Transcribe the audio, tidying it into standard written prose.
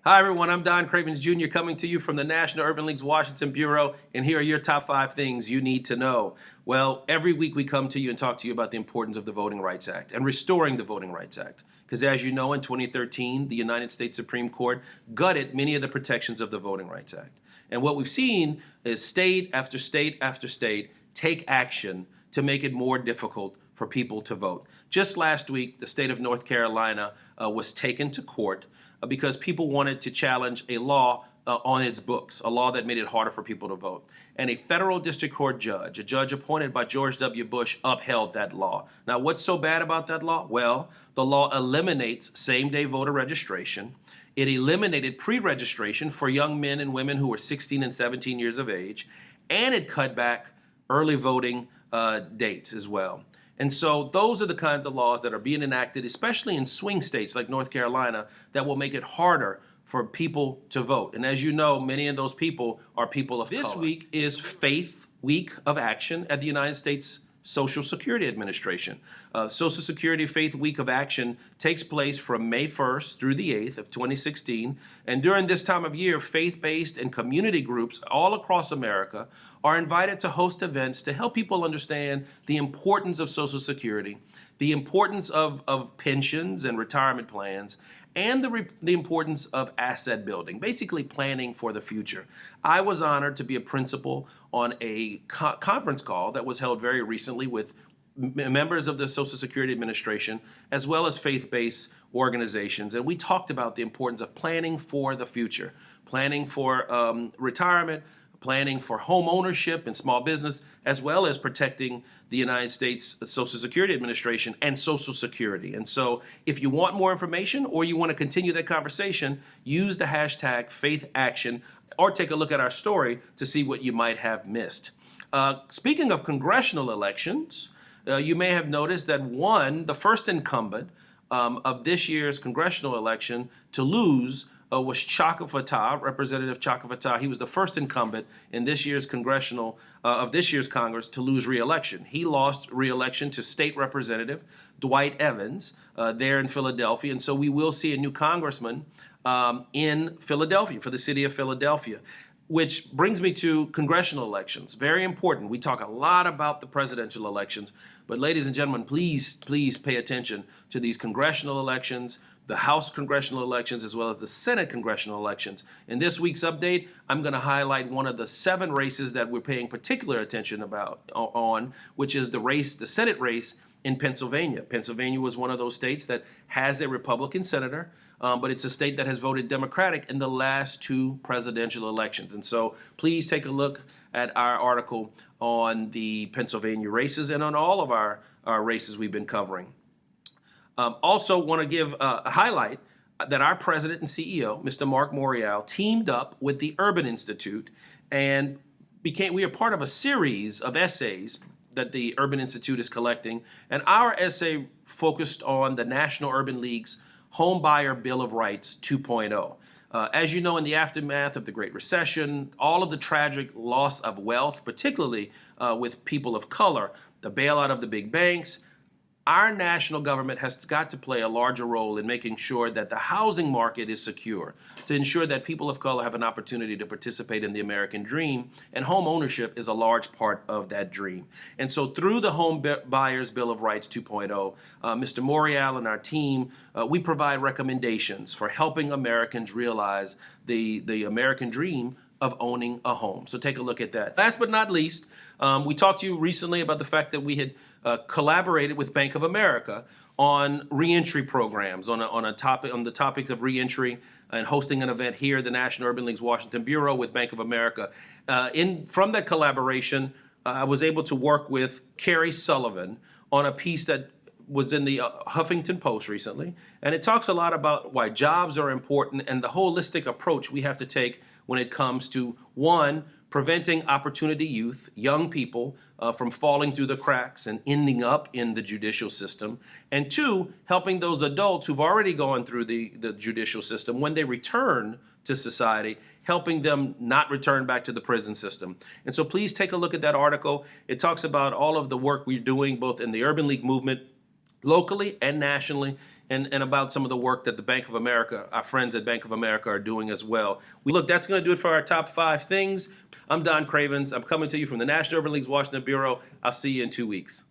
Hi, everyone. I'm Don Cravins Jr. coming to you from the National Urban League's Washington Bureau, and here are your top 5 things you need to know. Well, every week we come to you and talk to you about the importance of the Voting Rights Act and restoring the Voting Rights Act. Because as you know, in 2013, the United States Supreme Court gutted many of the protections of the Voting Rights Act. And what we've seen is state after state after state take action to make it more difficult for people to vote. Just last week, the state of North Carolina was taken to court because people wanted to challenge a law on its books, a law that made it harder for people to vote. And a federal district court judge, a judge appointed by George W. Bush, upheld that law. Now, what's so bad about that law? Well, the law eliminates same-day voter registration. It eliminated pre-registration for young men and women who were 16 and 17 years of age, and it cut back early voting dates as well. And so those are the kinds of laws that are being enacted, especially in swing states like North Carolina, that will make it harder for people to vote. And as you know, many of those people are people of color. This week is Faith Week of Action at the United States Social Security Administration. Social Security Faith Week of Action takes place from May 1st through the 8th of 2016. And during this time of year, faith-based and community groups all across America are invited to host events to help people understand the importance of Social Security, the importance of pensions and retirement plans, and the importance of asset building, basically planning for the future. I was honored to be a principal on a conference call that was held very recently with members of the Social Security Administration, as well as faith-based organizations. And we talked about the importance of planning for the future, planning for retirement, planning for home ownership and small business, as well as protecting the United States Social Security Administration and Social Security. And so if you want more information or you want to continue that conversation, use the hashtag FaithAction or take a look at our story to see what you might have missed. Speaking of congressional elections, you may have noticed that the first incumbent of this year's congressional election to lose was Chaka Fattah, Representative Chaka Fattah. He was the first incumbent in this year's Congress to lose re-election. He lost re-election to State Representative Dwight Evans there in Philadelphia, and so we will see a new congressman in Philadelphia, for the city of Philadelphia. Which brings me to congressional elections. Very important. We talk a lot about the presidential elections, but ladies and gentlemen, please pay attention to these congressional elections, the House congressional elections, as well as the Senate congressional elections. In this week's update, I'm going to highlight one of the 7 races that we're paying particular attention on, which is the Senate race in Pennsylvania. Pennsylvania was one of those states that has a Republican senator, but it's a state that has voted Democratic in the last 2 presidential elections. And so please take a look at our article on the Pennsylvania races and on all of our races we've been covering. Also want to give a highlight that our president and CEO, Mr. Mark Morial, teamed up with the Urban Institute and we are part of a series of essays that the Urban Institute is collecting. And our essay focused on the National Urban League's Home Buyer Bill of Rights 2.0. As you know, in the aftermath of the Great Recession, all of the tragic loss of wealth, particularly with people of color, the bailout of the big banks, our national government has got to play a larger role in making sure that the housing market is secure, to ensure that people of color have an opportunity to participate in the American dream, and home ownership is a large part of that dream. And so through the Home Buyers Bill of Rights 2.0, Mr. Morial and our team, we provide recommendations for helping Americans realize the American dream of owning a home. So take a look at that. Last but not least, we talked to you recently about the fact that we had collaborated with Bank of America on reentry programs, on the topic of reentry, and hosting an event here at the National Urban League's Washington Bureau with Bank of America. From that collaboration, I was able to work with Carrie Sullivan on a piece that was in the Huffington Post recently, and it talks a lot about why jobs are important and the holistic approach we have to take when it comes to, 1, preventing opportunity youth, young people, from falling through the cracks and ending up in the judicial system, and 2, helping those adults who've already gone through the judicial system, when they return to society, helping them not return back to the prison system. And so please take a look at that article. It talks about all of the work we're doing both in the Urban League movement locally and nationally, and about some of the work that the Bank of America, our friends at Bank of America, are doing as well. Look, that's going to do it for our top 5 things. I'm Don Cravins. I'm coming to you from the National Urban League's Washington Bureau. I'll see you in 2 weeks.